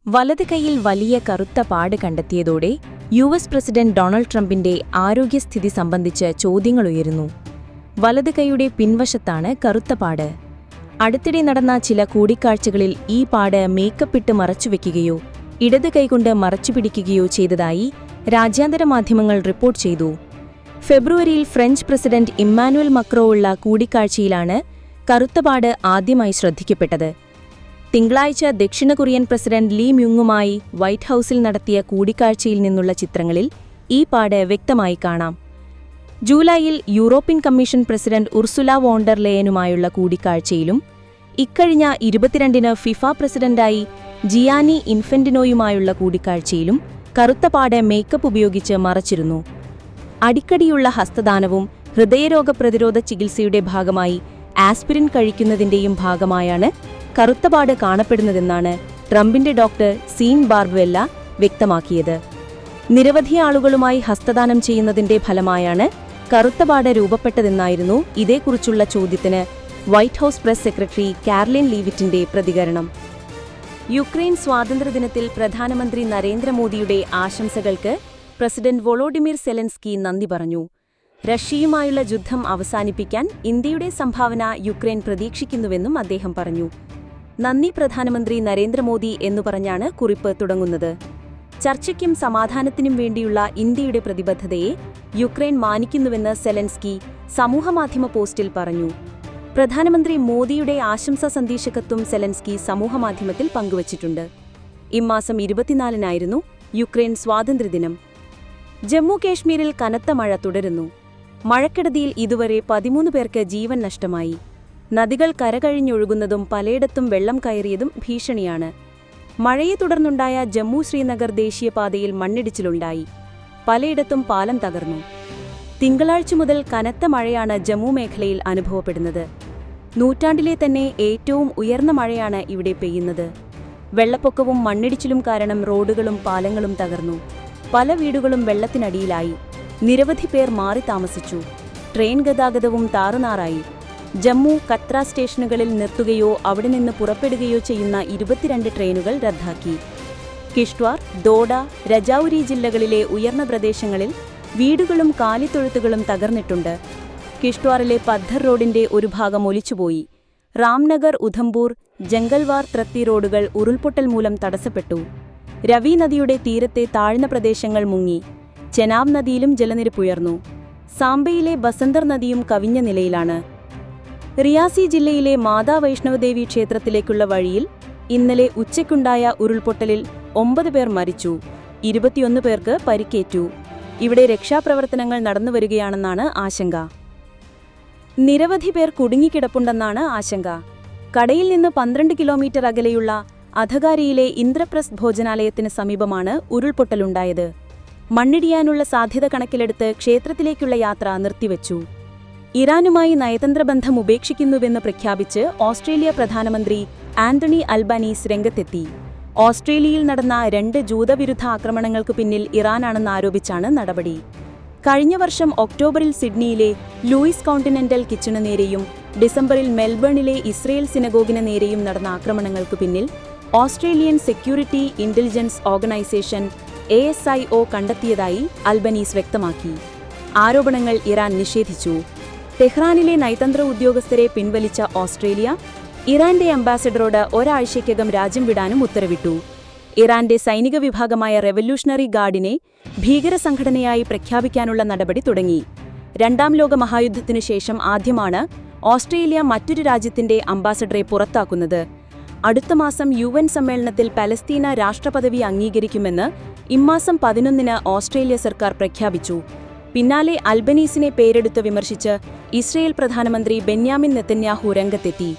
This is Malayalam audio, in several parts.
വലത് കൈയിൽ വലിയ കറുത്ത പാട് കണ്ടെത്തിയതോടെ യുഎസ് പ്രസിഡന്റ് ഡൊണാൾഡ് ട്രംപിന്റെ ആരോഗ്യസ്ഥിതി സംബന്ധിച്ച് ചോദ്യങ്ങളുയരുന്നു. വലത് കൈയുടെ പിൻവശത്താണ് കറുത്ത പാട്. അടുത്തിടെ നടന്ന ചില കൂടിക്കാഴ്ചകളിൽ ഈ പാട് മേക്കപ്പിട്ട് മറച്ചുവെക്കുകയോ ഇടത് കൈകൊണ്ട് മറച്ചുപിടിക്കുകയോ ചെയ്തതായി രാജ്യാന്തര മാധ്യമങ്ങൾ റിപ്പോർട്ട് ചെയ്തു. ഫെബ്രുവരിയിൽ ഫ്രഞ്ച് പ്രസിഡന്റ് ഇമ്മാനുവൽ മക്രോ ഉള്ള കൂടിക്കാഴ്ചയിലാണ് കറുത്ത പാട് ആദ്യമായി ശ്രദ്ധിക്കപ്പെട്ടത്. തിങ്കളാഴ്ച ദക്ഷിണ കൊറിയൻ പ്രസിഡന്റ് ലീ മ്യൂങ്ങുമായി വൈറ്റ് ഹൌസിൽ നടത്തിയ കൂടിക്കാഴ്ചയിൽ നിന്നുള്ള ചിത്രങ്ങളിൽ ഈ പാട് വ്യക്തമായി കാണാം. ജൂലൈയിൽ European commission president Ursula von der ലെയനുമായുള്ള കൂടിക്കാഴ്ചയിലും ഇക്കഴിഞ്ഞ 22-ന് ഫിഫ പ്രസിഡന്റായി ജിയാനി ഇൻഫന്റിനോയുമായുള്ള കൂടിക്കാഴ്ചയിലും കറുത്ത പാട് മേക്കപ്പ് ഉപയോഗിച്ച് മറച്ചിരുന്നു. അടിക്കടിയുള്ള ഹസ്തദാനവും ഹൃദയരോഗ പ്രതിരോധ ചികിത്സയുടെ ഭാഗമായി ആസ്പിരിൻ കഴിക്കുന്നതിന്റെയും ഭാഗമായാണ് കറുത്തപാട് കാണപ്പെടുന്നതെന്നാണ് ട്രംപിന്റെ ഡോക്ടർ സീൻ ബാർബെല്ല വ്യക്തമാക്കിയത്. നിരവധി ആളുകളുമായി ഹസ്തദാനം ചെയ്യുന്നതിന്റെ ഫലമായാണ് കറുത്തപാട് രൂപപ്പെട്ടതെന്നായിരുന്നു ഇതേക്കുറിച്ചുള്ള ചോദ്യത്തിന് white house press secretary Karoline ലീവിറ്റിന്റെ പ്രതികരണം. യുക്രൈൻ സ്വാതന്ത്ര്യദിനത്തിൽ പ്രധാനമന്ത്രി നരേന്ദ്രമോദിയുടെ ആശംസകൾക്ക് പ്രസിഡന്റ് വൊളോഡിമിർ സെലൻസ്കി നന്ദി പറഞ്ഞു. റഷ്യയുമായുള്ള യുദ്ധം അവസാനിപ്പിക്കാൻ ഇന്ത്യയുടെ സംഭാവന യുക്രൈൻ പ്രതീക്ഷിക്കുന്നുവെന്നും അദ്ദേഹം പറഞ്ഞു. നന്ദി പ്രധാനമന്ത്രി നരേന്ദ്രമോദി എന്നു പറഞ്ഞാണ് കുറിപ്പ് തുടങ്ങുന്നത്. ചർച്ചയ്ക്കും സമാധാനത്തിനും വേണ്ടിയുള്ള ഇന്ത്യയുടെ പ്രതിബദ്ധതയെ യുക്രൈൻ മാനിക്കുന്നുവെന്ന് സെലൻസ്കി സമൂഹമാധ്യമ പോസ്റ്റിൽ പറഞ്ഞു. പ്രധാനമന്ത്രി മോദിയുടെ ആശംസാ സന്ദേശകത്വം സെലൻസ്കി സമൂഹമാധ്യമത്തിൽ പങ്കുവച്ചിട്ടുണ്ട്. ഇമ്മാസം 24-നായിരുന്നു യുക്രൈൻ സ്വാതന്ത്ര്യദിനം. ജമ്മു കാശ്മീരിൽ കനത്ത മഴ തുടരുന്നു. മഴക്കെടുതിയിൽ ഇതുവരെ 13 പേർക്ക് ജീവൻ നഷ്ടമായി. നദികൾ കരകഴിഞ്ഞൊഴുകുന്നതും പലയിടത്തും വെള്ളം കയറിയതും ഭീഷണിയാണ്. മഴയെ തുടർന്നുണ്ടായ ജമ്മു ശ്രീനഗർ ദേശീയപാതയിൽ മണ്ണിടിച്ചിലുണ്ടായി. പലയിടത്തും പാലം തകർന്നു. തിങ്കളാഴ്ച മുതൽ കനത്ത മഴയാണ് ജമ്മു മേഖലയിൽ അനുഭവപ്പെടുന്നത്. നൂറ്റാണ്ടിലെ തന്നെ ഏറ്റവും ഉയർന്ന മഴയാണ് ഇവിടെ പെയ്യുന്നത്. വെള്ളപ്പൊക്കവും മണ്ണിടിച്ചിലും കാരണം റോഡുകളും പാലങ്ങളും തകർന്നു. പല വീടുകളും വെള്ളത്തിനടിയിലായി. നിരവധി പേർ മാറി താമസിച്ചു. ട്രെയിൻ ഗതാഗതവും താറുമാറായി. ജമ്മു കത്ര സ്റ്റേഷനുകളിൽ നിർത്തുകയോ അവിടെ നിന്ന് പുറപ്പെടുകയോ ചെയ്യുന്ന 22 ട്രെയിനുകൾ റദ്ദാക്കി. കിഷ്ട്വാർ, ദോഡ, രജൌരി ജില്ലകളിലെ ഉയർന്ന പ്രദേശങ്ങളിൽ വീടുകളും കാലിത്തൊഴുത്തുകളും തകർന്നിട്ടുണ്ട്. കിഷ്ട്വാറിലെ പദ്ധർ റോഡിന്റെ ഒരു ഭാഗം ഒലിച്ചുപോയി. രാംനഗർ, ഉധംപൂർ, ജംഗൽവാർ, ത്രത്തി റോഡുകൾ ഉരുൾപൊട്ടൽ മൂലം തടസ്സപ്പെട്ടു. രവി നദിയുടെ തീരത്തെ താഴ്ന്ന പ്രദേശങ്ങൾ മുങ്ങി. ചെനാബ് നദിയിലും ജലനിരപ്പുയർന്നു. സാംബയിലെ ബസന്തർ നദിയും കവിഞ്ഞ നിലയിലാണ്. റിയാസി ജില്ലയിലെ മാതാ വൈഷ്ണവദേവി ക്ഷേത്രത്തിലേക്കുള്ള വഴിയിൽ ഇന്നലെ ഉച്ചയ്ക്കുണ്ടായ ഉരുൾപൊട്ടലിൽ 9 പേർ മരിച്ചു. 21 പേർക്ക് പരിക്കേറ്റു. ഇവിടെ രക്ഷാപ്രവർത്തനങ്ങൾ നടന്നുവരികയാണെന്നാണ് ആശങ്ക. നിരവധി പേർ കുടുങ്ങിക്കിടപ്പുണ്ടെന്നാണ് ആശങ്ക. കടയിൽ നിന്ന് 12 കിലോമീറ്റർ അകലെയുള്ള അധകാരിയിലെ ഇന്ദ്രപ്രസ്ഥ് ഭോജനാലയത്തിന് സമീപമാണ് ഉരുൾപൊട്ടലുണ്ടായത്. മണ്ണിടിയാനുള്ള സാധ്യത കണക്കിലെടുത്ത് ക്ഷേത്രത്തിലേക്കുള്ള യാത്ര നിർത്തിവച്ചു. ഇറാനുമായി നയതന്ത്രബന്ധം ഉപേക്ഷിക്കുന്നുവെന്ന് പ്രഖ്യാപിച്ച് ഓസ്ട്രേലിയ പ്രധാനമന്ത്രി ആന്റണി അൽബനീസ് രംഗത്തെത്തി. ഓസ്ട്രേലിയയിൽ നടന്ന 2 ജൂതവിരുദ്ധ ആക്രമണങ്ങൾക്ക് പിന്നിൽ ഇറാനാണെന്ന് ആരോപിച്ചാണ് നടപടി. കഴിഞ്ഞ വർഷം ഒക്ടോബറിൽ സിഡ്നിയിലെ ലൂയിസ് കോണ്ടിനെന്റൽ കിച്ചണു നേരെയും ഡിസംബറിൽ മെൽബണിലെ ഇസ്രയേൽ സിനഗോഗിന് നേരെയും നടന്ന ആക്രമണങ്ങൾക്ക് പിന്നിൽ Australian security intelligence organisation ASIO കണ്ടെത്തിയതായി അൽബനീസ് വ്യക്തമാക്കി. ആരോപണങ്ങൾ ഇറാൻ നിഷേധിച്ചു. ടെഹ്റാനിലെ നയതന്ത്ര ഉദ്യോഗസ്ഥരെ പിൻവലിച്ച ഓസ്ട്രേലിയ ഇറാന്റെ അംബാസഡറോട് ഒരാഴ്ചയ്ക്കകം രാജ്യം വിടാനും ഉത്തരവിട്ടു. ഇറാന്റെ സൈനിക വിഭാഗമായ റെവല്യൂഷണറി ഗാർഡിനെ ഭീകരസംഘടനയായി പ്രഖ്യാപിക്കാനുള്ള നടപടി തുടങ്ങി. 2ാം ലോക മഹായുദ്ധത്തിനു ശേഷം ആദ്യമാണ് ഓസ്ട്രേലിയ മറ്റൊരു രാജ്യത്തിന്റെ അംബാസഡറെ പുറത്താക്കുന്നത്. അടുത്ത മാസം UN സമ്മേളനത്തിൽ പലസ്തീന രാഷ്ട്രപദവി അംഗീകരിക്കുമെന്ന് ഇമ്മാസം 11-ന് ഓസ്ട്രേലിയ സർക്കാർ പ്രഖ്യാപിച്ചു. പിന്നാലെ അൽബനീസിനെ പേരെടുത്ത് വിമർശിച്ച് ഇസ്രയേൽ പ്രധാനമന്ത്രി ബെന്യാമിൻ നെതന്യാഹു രംഗത്തെത്തി.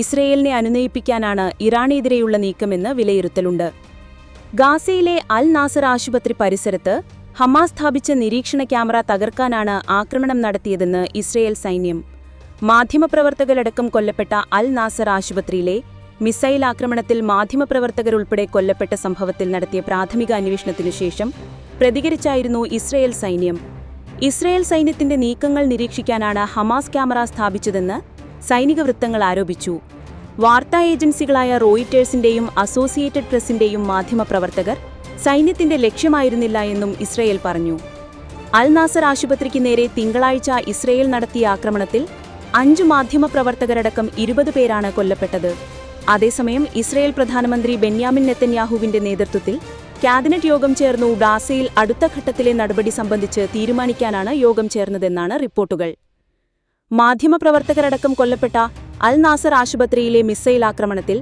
ഇസ്രയേലിനെ അനുനയിപ്പിക്കാനാണ് ഇറാനെതിരെയുള്ള നീക്കമെന്ന് വിലയിരുത്തലുണ്ട്. ഗാസയിലെ അൽ നാസർ ആശുപത്രി പരിസരത്ത് ഹമാസ് സ്ഥാപിച്ച നിരീക്ഷണ ക്യാമറ തകർക്കാനാണ് ആക്രമണം നടത്തിയതെന്ന് ഇസ്രയേൽ സൈന്യം. മാധ്യമപ്രവർത്തകരടക്കം കൊല്ലപ്പെട്ട അൽ നാസർ ആശുപത്രിയിലെ മിസൈൽ ആക്രമണത്തിൽ മാധ്യമപ്രവർത്തകരുൾപ്പെടെ കൊല്ലപ്പെട്ട സംഭവത്തിൽ നടത്തിയ പ്രാഥമിക അന്വേഷണത്തിനു ശേഷം പ്രതികരിച്ചായിരുന്നു ഇസ്രയേൽ സൈന്യം. ഇസ്രയേൽ സൈന്യത്തിന്റെ നീക്കങ്ങൾ നിരീക്ഷിക്കാനാണ് ഹമാസ് ക്യാമറ സ്ഥാപിച്ചതെന്ന് സൈനിക വൃത്തങ്ങൾ ആരോപിച്ചു. വാർത്താ ഏജൻസികളായ റോയിറ്റേഴ്സിന്റെയും അസോസിയേറ്റഡ് പ്രസിന്റെയും മാധ്യമപ്രവർത്തകർ സൈന്യത്തിന്റെ ലക്ഷ്യമായിരുന്നില്ല എന്നും ഇസ്രയേൽ പറഞ്ഞു. അൽ നാസർ ആശുപത്രിക്ക് നേരെ തിങ്കളാഴ്ച ഇസ്രയേൽ നടത്തിയ ആക്രമണത്തിൽ 5 മാധ്യമപ്രവർത്തകരടക്കം 20 പേരാണ് കൊല്ലപ്പെട്ടത്. അതേസമയം ഇസ്രയേൽ പ്രധാനമന്ത്രി ബെന്യാമിൻ നെതന്യാഹുവിന്റെ നേതൃത്വത്തിൽ ക്യാബിനറ്റ് യോഗം ചേർന്നു. ഗാസയിൽ അടുത്ത ഘട്ടത്തിലെ നടപടി സംബന്ധിച്ച് തീരുമാനിക്കാനാണ് യോഗം ചേർന്നതെന്നാണ് റിപ്പോർട്ടുകൾ. മാധ്യമപ്രവർത്തകരടക്കം കൊല്ലപ്പെട്ട അൽ നാസർ ആശുപത്രിയിലെ മിസൈൽ ആക്രമണത്തിൽ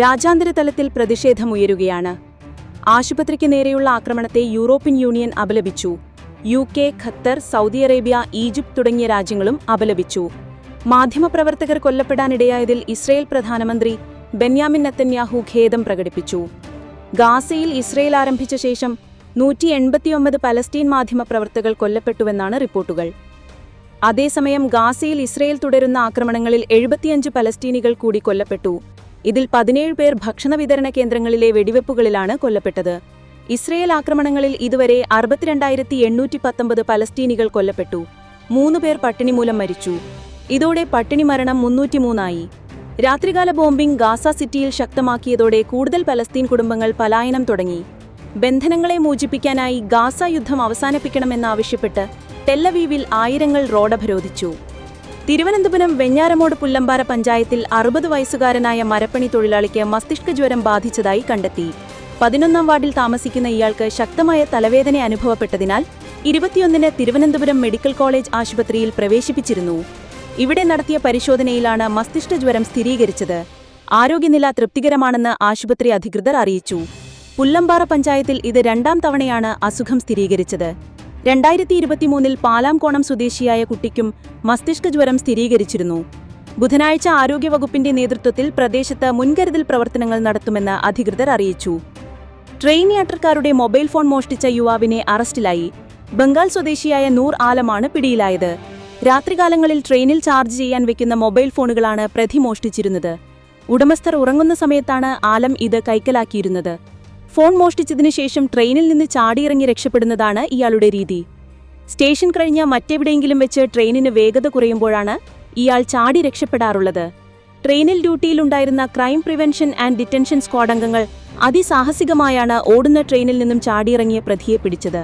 രാജ്യാന്തര തലത്തിൽ പ്രതിഷേധമുയരുകയാണ്. ആശുപത്രിക്ക് നേരെയുള്ള ആക്രമണത്തെ യൂറോപ്യൻ യൂണിയൻ അപലപിച്ചു. UK, Qatar, Saudi Arabia, Egypt തുടങ്ങിയ രാജ്യങ്ങളും അപലപിച്ചു. മാധ്യമപ്രവർത്തകർ കൊല്ലപ്പെടാനിടയായതിൽ ഇസ്രയേൽ പ്രധാനമന്ത്രി ബെന്യാമിൻ നെതന്യാഹു ഖേദം പ്രകടിപ്പിച്ചു. ഗാസയിൽ ഇസ്രയേൽ ആരംഭിച്ച ശേഷം 189 പലസ്തീൻ മാധ്യമപ്രവർത്തകർ കൊല്ലപ്പെട്ടുവെന്നാണ് റിപ്പോർട്ടുകൾ. അതേസമയം ഗാസയിൽ ഇസ്രയേൽ തുടരുന്ന ആക്രമണങ്ങളിൽ 75 പലസ്തീനികൾ കൂടി കൊല്ലപ്പെട്ടു. ഇതിൽ 17 പേർ ഭക്ഷണ വിതരണ കേന്ദ്രങ്ങളിലെ വെടിവെപ്പുകളിലാണ് കൊല്ലപ്പെട്ടത്. ഇസ്രയേൽ ആക്രമണങ്ങളിൽ ഇതുവരെ 62,819 പലസ്തീനികൾ കൊല്ലപ്പെട്ടു. 3 പേർ പട്ടിണി മൂലം മരിച്ചു. ഇതോടെ പട്ടിണി മരണം 303 ആയി. രാത്രികാല ബോംബിംഗ് ഗാസ സിറ്റിയിൽ ശക്തമാക്കിയതോടെ കൂടുതൽ പലസ്തീൻ കുടുംബങ്ങൾ പലായനം തുടങ്ങി. ബന്ധനങ്ങളെ മോചിപ്പിക്കാനായി ഗാസ യുദ്ധം അവസാനിപ്പിക്കണമെന്നാവശ്യപ്പെട്ട് ടെല്ലവീവിൽ ആയിരങ്ങൾ റോഡവരോധിച്ചു. തിരുവനന്തപുരം വെഞ്ഞാറമൂട് പുല്ലമ്പാറ പഞ്ചായത്തിൽ 60 വയസ്സുകാരനായ മരപ്പണി തൊഴിലാളിക്ക് മസ്തിഷ്ക ജ്വരം ബാധിച്ചതായി കണ്ടെത്തി. 11ാം വാർഡിൽ താമസിക്കുന്ന ഇയാൾക്ക് ശക്തമായ തലവേദന അനുഭവപ്പെട്ടതിനാൽ 21-ന് തിരുവനന്തപുരം മെഡിക്കൽ കോളേജ് ആശുപത്രിയിൽ പ്രവേശിപ്പിച്ചിരുന്നു. ഇവിടെ നടത്തിയ പരിശോധനയിലാണ് മസ്തിഷ്ക ജ്വരം സ്ഥിരീകരിച്ചത്. ആരോഗ്യനില തൃപ്തികരമാണെന്ന് ആശുപത്രി അധികൃതർ അറിയിച്ചു. പുല്ലമ്പാറ പഞ്ചായത്തിൽ ഇത് 2ാം തവണയാണ് അസുഖം സ്ഥിരീകരിച്ചത്. 2023-ൽ പാലാംകോണം സ്വദേശിയായ കുട്ടിക്കും മസ്തിഷ്ക ജ്വരം സ്ഥിരീകരിച്ചിരുന്നു. ബുധനാഴ്ച ആരോഗ്യവകുപ്പിന്റെ നേതൃത്വത്തിൽ പ്രദേശത്ത് മുൻകരുതൽ പ്രവർത്തനങ്ങൾ നടത്തുമെന്ന് അധികൃതർ അറിയിച്ചു. ട്രെയിൻ യാത്രക്കാരുടെ മൊബൈൽ ഫോൺ മോഷ്ടിച്ച യുവാവിനെ അറസ്റ്റിലായി. ബംഗാൾ സ്വദേശിയായ നൂർ ആലമാണ് പിടിയിലായത്. രാത്രികാലങ്ങളിൽ ട്രെയിനിൽ ചാർജ് ചെയ്യാൻ വെക്കുന്ന മൊബൈൽ ഫോണുകളാണ് പ്രതി മോഷ്ടിച്ചിരുന്നത്. ഉടമസ്ഥർ ഉറങ്ങുന്ന സമയത്താണ് ആലം ഇത് കൈക്കലാക്കിയിരുന്നത്. ഫോൺ മോഷ്ടിച്ചതിനു ശേഷം ട്രെയിനിൽ നിന്ന് ചാടിയിറങ്ങി രക്ഷപ്പെടുന്നതാണ് ഇയാളുടെ രീതി. സ്റ്റേഷൻ കഴിഞ്ഞ മറ്റെവിടെയെങ്കിലും വെച്ച് ട്രെയിനിന് വേഗത കുറയുമ്പോഴാണ് ഇയാൾ ചാടി രക്ഷപ്പെടാറുള്ളത്. ട്രെയിനിൽ ഡ്യൂട്ടിയിലുണ്ടായിരുന്ന crime prevention and detention squad അംഗങ്ങൾ അതിസാഹസികമായാണ് ഓടുന്ന ട്രെയിനിൽ നിന്നും ചാടിയിറങ്ങിയ പ്രതിയെ പിടിച്ചത്.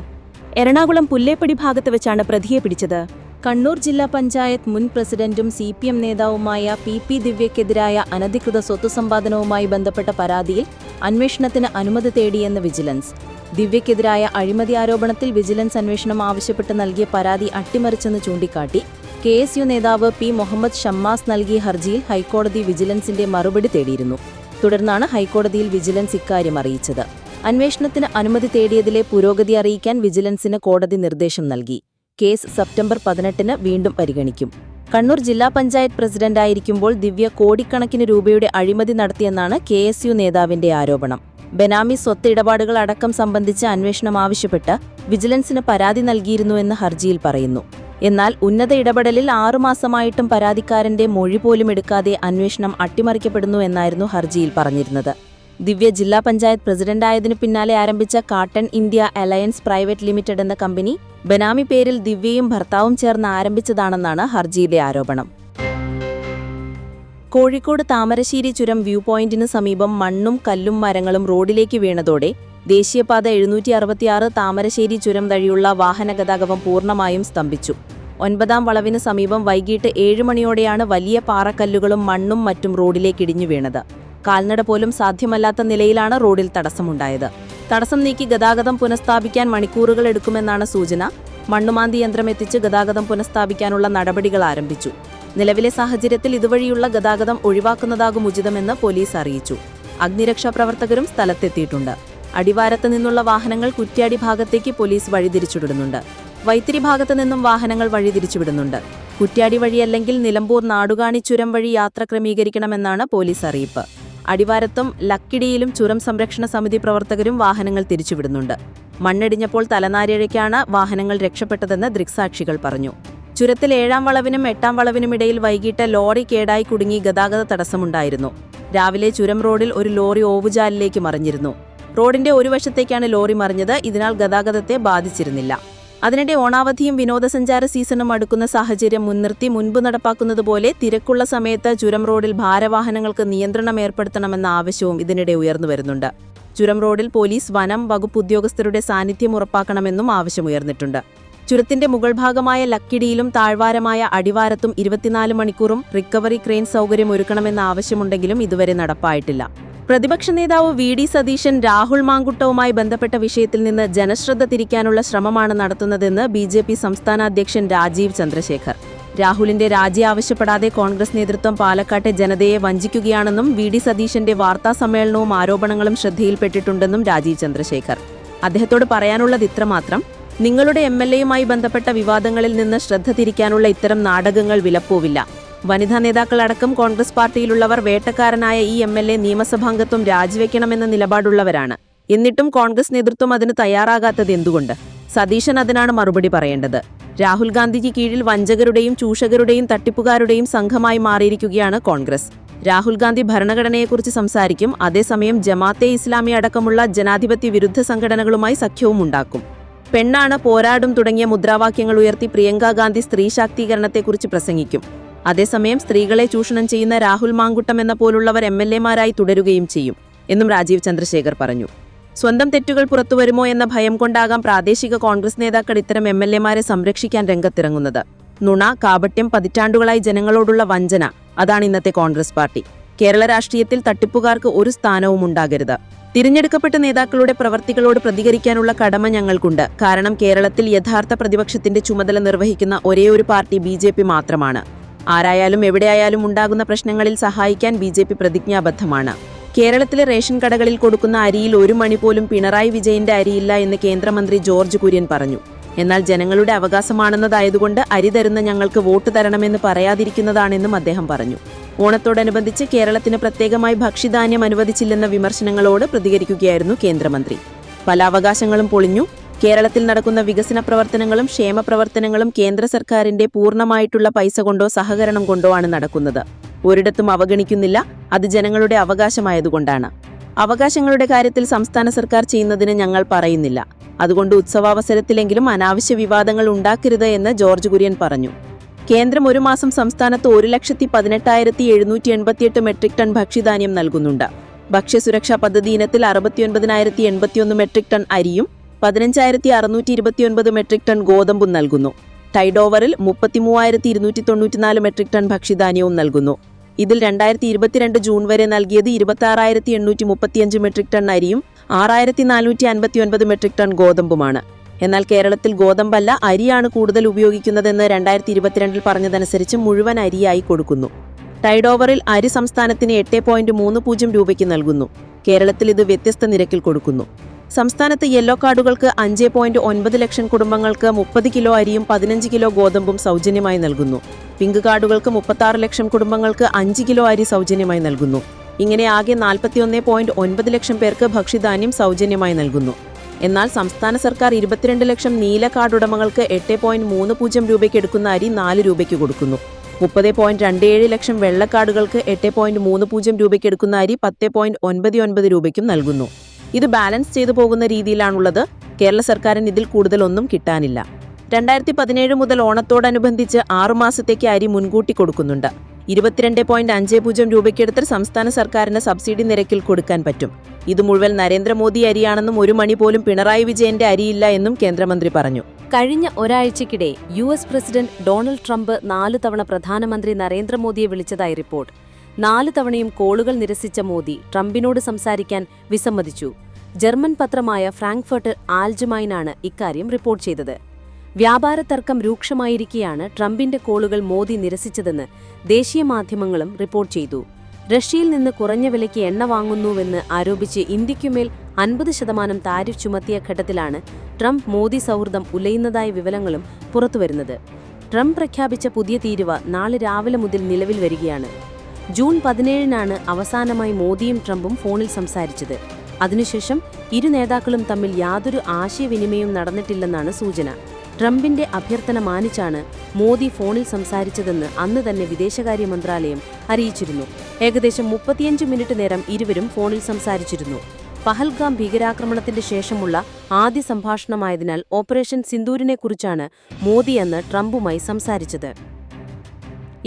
എറണാകുളം പുല്ലേപ്പടി ഭാഗത്ത് വെച്ചാണ് പ്രതിയെ പിടിച്ചത്. കണ്ണൂർ ജില്ലാ പഞ്ചായത്ത് മുൻ പ്രസിഡന്റും CPM നേതാവുമായ PP ദിവ്യക്കെതിരായ അനധികൃത സ്വത്ത് സമ്പാദനവുമായി ബന്ധപ്പെട്ട പരാതിയിൽ അന്വേഷണത്തിന് അനുമതി തേടിയെന്ന് വിജിലൻസ്. ദിവ്യക്കെതിരായ അഴിമതി ആരോപണത്തിൽ വിജിലൻസ് അന്വേഷണം ആവശ്യപ്പെട്ട് നൽകിയ പരാതി അട്ടിമറിച്ചെന്ന് ചൂണ്ടിക്കാട്ടി KSU നേതാവ് P. മുഹമ്മദ് ഷമ്മാസ് നൽകിയ ഹർജിയിൽ ഹൈക്കോടതി വിജിലൻസിന്റെ മറുപടി തേടിയിരുന്നു. തുടർന്നാണ് ഹൈക്കോടതിയിൽ വിജിലൻസ് ഇക്കാര്യം അറിയിച്ചത്. അന്വേഷണത്തിന് അനുമതി തേടിയതിലെ പുരോഗതി അറിയിക്കാൻ വിജിലൻസിന് കോടതി നിർദ്ദേശം നൽകി. കേസ് സെപ്റ്റംബർ 18-ന് വീണ്ടും പരിഗണിക്കും. കണ്ണൂർ ജില്ലാ പഞ്ചായത്ത് പ്രസിഡന്റായിരിക്കുമ്പോൾ ദിവ്യ കോടിക്കണക്കിന് രൂപയുടെ അഴിമതി നടത്തിയെന്നാണ് KSU നേതാവിന്റെ ആരോപണം. ബെനാമി സ്വത്ത് ഇടപാടുകൾ അടക്കം സംബന്ധിച്ച് അന്വേഷണം ആവശ്യപ്പെട്ട് വിജിലൻസിന് പരാതി നൽകിയിരുന്നുവെന്ന് ഹർജിയിൽ പറയുന്നു. എന്നാൽ ഉന്നത ഇടപെടലിൽ 6 മാസമായിട്ടും പരാതിക്കാരന്റെ മൊഴി പോലും എടുക്കാതെ അന്വേഷണം അട്ടിമറിക്കപ്പെടുന്നു എന്നായിരുന്നു ഹർജിയിൽ പറഞ്ഞിരുന്നത്. ദിവ്യ ജില്ലാ പഞ്ചായത്ത് പ്രസിഡന്റായതിനു പിന്നാലെ ആരംഭിച്ച cotton India alliance private limited എന്ന കമ്പനി ബെനാമി പേരിൽ ദിവ്യയും ഭർത്താവും ചേർന്ന് ആരംഭിച്ചതാണെന്നാണ് ഹർജിയിലെ ആരോപണം. കോഴിക്കോട് താമരശ്ശേരി ചുരം വ്യൂ പോയിന്റിന് സമീപം മണ്ണും കല്ലും മരങ്ങളും റോഡിലേക്ക് വീണതോടെ ദേശീയപാത 766 താമരശ്ശേരി ചുരം വഴിയുള്ള വാഹനഗതാഗതം പൂർണ്ണമായും സ്തംഭിച്ചു. 9ാം വളവിന് സമീപം വൈകിട്ട് 7 മണിയോടെയാണ് വലിയ പാറക്കല്ലുകളും മണ്ണും മറ്റും റോഡിലേക്ക് ഇടിഞ്ഞു വീണത്. കാൽനട പോലും സാധ്യമല്ലാത്ത നിലയിലാണ് റോഡിൽ തടസ്സമുണ്ടായത്. തടസ്സം നീക്കി ഗതാഗതം പുനഃസ്ഥാപിക്കാൻ മണിക്കൂറുകൾ എടുക്കുമെന്നാണ് സൂചന. മണ്ണുമാന്തി യന്ത്രം എത്തിച്ച് ഗതാഗതം പുനഃസ്ഥാപിക്കാനുള്ള നടപടികൾ ആരംഭിച്ചു. നിലവിലെ സാഹചര്യത്തിൽ ഇതുവഴിയുള്ള ഗതാഗതം ഒഴിവാക്കുന്നതാകും ഉചിതമെന്ന് പോലീസ് അറിയിച്ചു. അഗ്നിരക്ഷാ പ്രവർത്തകരും സ്ഥലത്തെത്തിയിട്ടുണ്ട്. അടിവാരത്ത് നിന്നുള്ള വാഹനങ്ങൾ കുറ്റ്യാടി ഭാഗത്തേക്ക് പോലീസ് വഴിതിരിച്ചുവിടുന്നുണ്ട്. വൈത്തിരി ഭാഗത്തു നിന്നും വാഹനങ്ങൾ വഴിതിരിച്ചുവിടുന്നുണ്ട്. കുറ്റ്യാടി വഴിയല്ലെങ്കിൽ നിലമ്പൂർ നാടുകാണി ചുരം വഴി യാത്ര ക്രമീകരിക്കണമെന്നാണ് പോലീസ് അറിയിപ്പ്. അടിവാരത്തും ലക്കിടിയിലും ചുരം സംരക്ഷണ സമിതി പ്രവർത്തകരും വാഹനങ്ങൾ തിരിച്ചുവിടുന്നുണ്ട്. മണ്ണിടിഞ്ഞപ്പോൾ തലനാരിഴയ്ക്കാണ് വാഹനങ്ങൾ രക്ഷപ്പെട്ടതെന്ന് ദൃക്സാക്ഷികൾ പറഞ്ഞു. ചുരത്തിൽ 7ാം വളവിനും 8ാം വളവിനുമിടയിൽ വൈകിട്ട് ലോറി കേടായി കുടുങ്ങി ഗതാഗത തടസ്സമുണ്ടായിരുന്നു. രാവിലെ ചുരം റോഡിൽ ഒരു ലോറി ഓവുചാലിലേക്ക് മറിഞ്ഞിരുന്നു. റോഡിന്റെ ഒരു വശത്തേക്കാണ് ലോറി മറിഞ്ഞത്. ഇതിനാൽ ഗതാഗതത്തെ ബാധിച്ചിരുന്നില്ല. അതിനിടെ ഓണാവധിയും വിനോദസഞ്ചാര സീസണും അടുക്കുന്ന സാഹചര്യം മുൻനിർത്തി മുൻപ് നടപ്പാക്കുന്നതുപോലെ തിരക്കുള്ള സമയത്ത് ചുരം റോഡിൽ ഭാരവാഹനങ്ങൾക്ക് നിയന്ത്രണം ഏർപ്പെടുത്തണമെന്ന ആവശ്യവും ഇതിനിടെ ഉയർന്നുവരുന്നുണ്ട്. ചുരം റോഡിൽ പോലീസ്, വനം വകുപ്പ് ഉദ്യോഗസ്ഥരുടെ സാന്നിധ്യം ഉറപ്പാക്കണമെന്നും ആവശ്യമുയർന്നിട്ടുണ്ട്. ചുരത്തിന്റെ മുകൾ ഭാഗമായ ലക്കിടിയിലും താഴ്വാരമായ അടിവാരത്തും 24 മണിക്കൂറും റിക്കവറി ക്രെയിൻ സൗകര്യം ഒരുക്കണമെന്ന ആവശ്യമുണ്ടെങ്കിലും ഇതുവരെ നടപ്പായിട്ടില്ല. പ്രതിപക്ഷ നേതാവ് വി.ഡി. സതീശൻ രാഹുൽ മാങ്കുട്ടവുമായി ബന്ധപ്പെട്ട വിഷയത്തിൽ നിന്ന് ജനശ്രദ്ധ തിരിക്കാനുള്ള ശ്രമമാണ് നടത്തുന്നതെന്ന് ബി.ജെ.പി. സംസ്ഥാന അധ്യക്ഷൻ രാജീവ് ചന്ദ്രശേഖർ. രാഹുലിന്റെ രാജി ആവശ്യപ്പെടാതെ കോൺഗ്രസ് നേതൃത്വം പാലക്കാട്ടെ ജനതയെ വഞ്ചിക്കുകയാണെന്നും വി.ഡി. സതീശന്റെ വാർത്താസമ്മേളനവും ആരോപണങ്ങളും ശ്രദ്ധയിൽപ്പെട്ടിട്ടുണ്ടെന്നും രാജീവ് ചന്ദ്രശേഖർ. അദ്ദേഹത്തോട് പറയാനുള്ളത് ഇത്രമാത്രം: നിങ്ങളുടെ എം.എൽ.എയുമായി ബന്ധപ്പെട്ട വിവാദങ്ങളിൽ നിന്ന് ശ്രദ്ധ തിരിക്കാനുള്ള ഇത്തരം നാടകങ്ങൾ വിലപ്പോവില്ല. വനിതാ നേതാക്കളടക്കം കോൺഗ്രസ് പാർട്ടിയിലുള്ളവർ വേട്ടക്കാരനായ ഈ എം.എൽ.എ നിയമസഭാംഗത്വം രാജിവെക്കണമെന്ന നിലപാടുള്ളവരാണ്. എന്നിട്ടും കോൺഗ്രസ് നേതൃത്വം അതിന് തയ്യാറാകാത്തത് എന്തുകൊണ്ട്? സതീശൻ അതിനാണ് മറുപടി പറയേണ്ടത്. രാഹുൽ ഗാന്ധിക്ക് കീഴിൽ വഞ്ചകരുടെയും ചൂഷകരുടെയും തട്ടിപ്പുകാരുടെയും സംഘമായി മാറിയിരിക്കുകയാണ് കോൺഗ്രസ്. രാഹുൽ ഗാന്ധി ഭരണഘടനയെക്കുറിച്ച് സംസാരിക്കും, അതേസമയം ജമാഅത്തെ ഇസ്ലാമി അടക്കമുള്ള ജനാധിപത്യ വിരുദ്ധ സംഘടനകളുമായി സഖ്യവും ഉണ്ടാക്കും. പെണ്ണാണ്, പോരാടും തുടങ്ങിയ മുദ്രാവാക്യങ്ങൾ ഉയർത്തി പ്രിയങ്ക ഗാന്ധി സ്ത്രീ ശാക്തീകരണത്തെക്കുറിച്ച് പ്രസംഗിക്കും. അതേസമയം സ്ത്രീകളെ ചൂഷണം ചെയ്യുന്ന രാഹുൽ മാങ്കുട്ടം എന്ന പോലുള്ളവർ എം.എൽ.എമാരായി തുടരുകയും ചെയ്യും എന്നും രാജീവ് ചന്ദ്രശേഖർ പറഞ്ഞു. സ്വന്തം തെറ്റുകൾ പുറത്തുവരുമോ എന്ന ഭയം കൊണ്ടാകാം പ്രാദേശിക കോൺഗ്രസ് നേതാക്കൾ ഇത്തരം എം.എൽ.എമാരെ സംരക്ഷിക്കാൻ രംഗത്തിറങ്ങുന്നത്. നുണ, കാപട്യം, പതിറ്റാണ്ടുകളായി ജനങ്ങളോടുള്ള വഞ്ചന, അതാണ് ഇന്നത്തെ കോൺഗ്രസ് പാർട്ടി. കേരള രാഷ്ട്രീയത്തിൽ തട്ടിപ്പുകാർക്ക് ഒരു സ്ഥാനവും ഉണ്ടാകരുത്. തിരഞ്ഞെടുക്കപ്പെട്ട നേതാക്കളുടെ പ്രവർത്തികളോട് പ്രതികരിക്കാനുള്ള കടമ ഞങ്ങൾക്കുണ്ട്. കാരണം കേരളത്തിൽ യഥാർത്ഥ പ്രതിപക്ഷത്തിന്റെ ചുമതല നിർവഹിക്കുന്ന ഒരേയൊരു പാർട്ടി ബി.ജെ.പി. മാത്രമാണ്. ആരായാലും എവിടെയായാലും ഉണ്ടാകുന്ന പ്രശ്നങ്ങളിൽ സഹായിക്കാൻ ബി.ജെ.പി. പ്രതിജ്ഞാബദ്ധമാണ്. കേരളത്തിലെ റേഷൻ കടകളിൽ കൊടുക്കുന്ന അരിയിൽ ഒരു മണി പോലും പിണറായി വിജയന്റെ അരിയില്ല എന്ന് കേന്ദ്രമന്ത്രി ജോർജ് കുര്യൻ പറഞ്ഞു. എന്നാൽ ജനങ്ങളുടെ അവകാശമാണെന്നതായതുകൊണ്ട് അരി തരുന്ന ഞങ്ങൾക്ക് വോട്ട് തരണമെന്ന് പറയാതിരിക്കുന്നതാണെന്നും അദ്ദേഹം പറഞ്ഞു. ഓണത്തോടനുബന്ധിച്ച് കേരളത്തിന് പ്രത്യേകമായി ഭക്ഷ്യധാന്യം അനുവദിച്ചില്ലെന്ന വിമർശനങ്ങളോട് പ്രതികരിക്കുകയായിരുന്നു കേന്ദ്രമന്ത്രി. പല അവകാശങ്ങളും പൊളിഞ്ഞു. കേരളത്തിൽ നടക്കുന്ന വികസന പ്രവർത്തനങ്ങളും ക്ഷേമ പ്രവർത്തനങ്ങളും കേന്ദ്ര സർക്കാരിന്റെ പൂർണ്ണമായിട്ടുള്ള പൈസ കൊണ്ടോ സഹകരണം കൊണ്ടോ ആണ് നടക്കുന്നത്. ഒരിടത്തും അവഗണിക്കുന്നില്ല. അത് ജനങ്ങളുടെ അവകാശമായതുകൊണ്ടാണ്. അവകാശങ്ങളുടെ കാര്യത്തിൽ സംസ്ഥാന സർക്കാർ ചെയ്യുന്നതിന് ഞങ്ങൾ പറയുന്നില്ല. അതുകൊണ്ട് ഉത്സവാവസരത്തിലെങ്കിലും അനാവശ്യ വിവാദങ്ങൾ ഉണ്ടാക്കരുത് എന്ന് ജോർജ് കുര്യൻ പറഞ്ഞു. കേന്ദ്രം ഒരു മാസം സംസ്ഥാനത്ത് 1,18,788 മെട്രിക് ടൺ ഭക്ഷ്യധാന്യം നൽകുന്നുണ്ട്. ഭക്ഷ്യസുരക്ഷാ പദ്ധതി ഇനത്തിൽ 69,081 മെട്രിക് ടൺ അരിയും 15,629 മെട്രിക് ടൺ ഗോതമ്പും നൽകുന്നു. ടൈഡ് ഓവറിൽ 33,294 മെട്രിക് ടൺ ഭക്ഷ്യധാന്യവും നൽകുന്നു. ഇതിൽ 2022 ജൂൺ വരെ നൽകിയത് 26,835 മെട്രിക് ടൺ അരിയും 6,459 മെട്രിക് ടൺ ഗോതമ്പുമാണ്. എന്നാൽ കേരളത്തിൽ ഗോതമ്പല്ല അരിയാണ് കൂടുതൽ ഉപയോഗിക്കുന്നതെന്ന് 2022 പറഞ്ഞതനുസരിച്ച് മുഴുവൻ അരിയായി കൊടുക്കുന്നു. ടൈഡ് ഓവറിൽ അരി സംസ്ഥാനത്തിന് 8.30 രൂപയ്ക്ക് നൽകുന്നു. കേരളത്തിൽ ഇത് വ്യത്യസ്ത നിരക്കിൽ കൊടുക്കുന്നു. സംസ്ഥാനത്ത് യെല്ലോ കാർഡുകൾക്ക് 5.9 ലക്ഷം കുടുംബങ്ങൾക്ക് 30 കിലോ അരിയും 15 കിലോ ഗോതമ്പും സൗജന്യമായി നൽകുന്നു. പിങ്ക് കാർഡുകൾക്ക് 36 ലക്ഷം കുടുംബങ്ങൾക്ക് 5 കിലോ അരി സൗജന്യമായി നൽകുന്നു. ഇങ്ങനെ ആകെ 41.9 ലക്ഷം പേർക്ക് ഭക്ഷ്യധാന്യം സൗജന്യമായി നൽകുന്നു. എന്നാൽ സംസ്ഥാന സർക്കാർ 22 ലക്ഷം നീല കാർഡ് ഉടമകൾക്ക് 8.30 രൂപയ്ക്ക് എടുക്കുന്ന അരി 4 രൂപയ്ക്ക് കൊടുക്കുന്നു. 30.27 ലക്ഷം വെള്ളക്കാർഡുകൾക്ക് 8.30 രൂപയ്ക്ക് എടുക്കുന്ന അരി 10.99 രൂപയ്ക്കും നൽകുന്നു. ഇത് ബാലൻസ് ചെയ്തു പോകുന്ന രീതിയിലാണുള്ളത്. കേരള സർക്കാരിന് ഇതിൽ കൂടുതലൊന്നും കിട്ടാനില്ല. 2017 മുതൽ ഓണത്തോടനുബന്ധിച്ച് 6 മാസത്തേക്ക് അരി മുൻകൂട്ടി കൊടുക്കുന്നുണ്ട്. 22.50 രൂപയ്ക്കെടുത്ത് സംസ്ഥാന സർക്കാരിന് സബ്സിഡി നിരക്കിൽ കൊടുക്കാൻ പറ്റും. ഇത് മുഴുവൻ നരേന്ദ്രമോദി അരിയാണെന്നും ഒരു മണി പോലും പിണറായി വിജയന്റെ അരിയില്ല എന്നും കേന്ദ്രമന്ത്രി പറഞ്ഞു. കഴിഞ്ഞ ഒരാഴ്ചയ്ക്കിടെ US പ്രസിഡന്റ് ഡൊണാൾഡ് ട്രംപ് 4 തവണ പ്രധാനമന്ത്രി നരേന്ദ്രമോദിയെ വിളിച്ചതായി റിപ്പോർട്ട്. 4 തവണയും കോളുകൾ നിരസിച്ച മോദി ട്രംപിനോട് സംസാരിക്കാൻ വിസമ്മതിച്ചു. ജർമ്മൻ പത്രമായ ഫ്രാങ്ക്ഫർട്ട് ആൽജമൈനാണ് ഇക്കാര്യം റിപ്പോർട്ട് ചെയ്തത്. വ്യാപാര തർക്കം രൂക്ഷമായിരിക്കെയാണ് ട്രംപിന്റെ കോളുകൾ മോദി നിരസിച്ചതെന്ന് ദേശീയ മാധ്യമങ്ങളും റിപ്പോർട്ട് ചെയ്തു. റഷ്യയിൽ നിന്ന് കുറഞ്ഞ വിലയ്ക്ക് എണ്ണ വാങ്ങുന്നുവെന്ന് ആരോപിച്ച് ഇന്ത്യയ്ക്കുമേൽ 50% താരിഫ് ചുമത്തിയ ഘട്ടത്തിലാണ് ട്രംപ് മോദി സൗഹൃദം ഉലയുന്നതായ വിവരങ്ങളും പുറത്തുവരുന്നത്. ട്രംപ് പ്രഖ്യാപിച്ച പുതിയ തീരുവ നാളെ രാവിലെ മുതൽ നിലവിൽ വരികയാണ്. ജൂൺ 17 അവസാനമായി മോദിയും ട്രംപും ഫോണിൽ സംസാരിച്ചത്. അതിനുശേഷം ഇരു നേതാക്കളും തമ്മിൽ യാതൊരു ആശയവിനിമയവും നടന്നിട്ടില്ലെന്നാണ് സൂചന. ട്രംപിന്റെ അഭ്യർത്ഥന മാനിച്ചാണ് മോദി ഫോണിൽ സംസാരിച്ചതെന്ന് അന്ന് തന്നെ വിദേശകാര്യ മന്ത്രാലയം അറിയിച്ചിരുന്നു. ഏകദേശം 35 മിനിറ്റ് നേരം ഇരുവരും ഫോണിൽ സംസാരിച്ചിരുന്നു. പഹൽഗാം ഭീകരാക്രമണത്തിന്റെ ശേഷമുള്ള ആദ്യ സംഭാഷണമായതിനാൽ ഓപ്പറേഷൻ സിന്ദൂരിനെക്കുറിച്ചാണ് മോദി അന്ന് ട്രംപുമായി സംസാരിച്ചത്.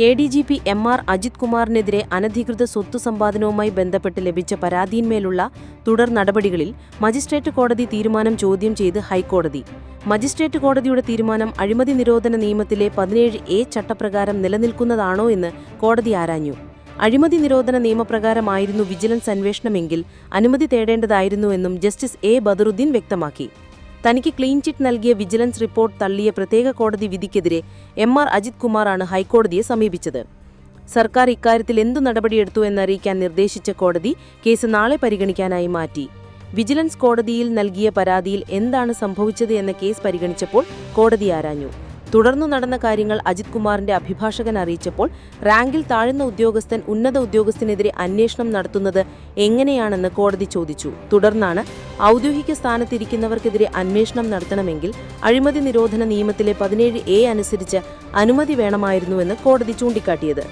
ADGP MR അജിത് കുമാറിനെതിരെ അനധികൃത സ്വത്തു സമ്പാദനവുമായി ബന്ധപ്പെട്ട് ലഭിച്ച പരാതിയിന്മേലുള്ള തുടർ നടപടികളിൽ മജിസ്ട്രേറ്റ് കോടതി തീരുമാനം ചോദ്യം ചെയ്ത് ഹൈക്കോടതി. മജിസ്ട്രേറ്റ് കോടതിയുടെ തീരുമാനം അഴിമതി നിരോധന നിയമത്തിലെ 17A ചട്ടപ്രകാരം നിലനിൽക്കുന്നതാണോ എന്ന് കോടതി ആരാഞ്ഞു. അഴിമതി നിരോധന നിയമപ്രകാരമായിരുന്നു വിജിലൻസ് അന്വേഷണമെങ്കിൽ അനുമതി തേടേണ്ടതായിരുന്നുവെന്നും ജസ്റ്റിസ് A ബദറുദ്ദീൻ വ്യക്തമാക്കി. തനിക്ക് ക്ലീൻ ചിറ്റ് നൽകിയ വിജിലൻസ് റിപ്പോർട്ട് തള്ളിയ പ്രത്യേക കോടതി വിധിക്കെതിരെ MR അജിത് കുമാറാണ് ഹൈക്കോടതിയെ സമീപിച്ചത്. സർക്കാർ ഇക്കാര്യത്തിൽ എന്തു നടപടിയെടുത്തു എന്നറിയിക്കാൻ നിർദ്ദേശിച്ച കോടതി കേസ് നാളെ പരിഗണിക്കാനായി മാറ്റി. വിജിലൻസ് കോടതിയിൽ നൽകിയ പരാതിയിൽ എന്താണ് സംഭവിച്ചത് എന്ന കേസ് പരിഗണിച്ചപ്പോൾ കോടതി ആരാഞ്ഞു. തുടർന്നു നടന്ന കാര്യങ്ങൾ അജിത് കുമാറിന്റെ അഭിഭാഷകൻ അറിയിച്ചപ്പോൾ റാങ്കിൽ താഴ്ന്ന ഉദ്യോഗസ്ഥൻ ഉന്നത ഉദ്യോഗസ്ഥനെതിരെ അന്വേഷണം നടത്തുന്നത് എങ്ങനെയാണെന്ന് കോടതി ചോദിച്ചു. തുടർന്നാണ് ഔദ്യോഗിക സ്ഥാനത്തിരിക്കുന്നവർക്കെതിരെ അന്വേഷണം നടത്തണമെങ്കിൽ അഴിമതി നിരോധന നിയമത്തിലെ 17A അനുസരിച്ച് അനുമതി വേണമായിരുന്നുവെന്ന് കോടതി ചൂണ്ടിക്കാട്ടിയത്.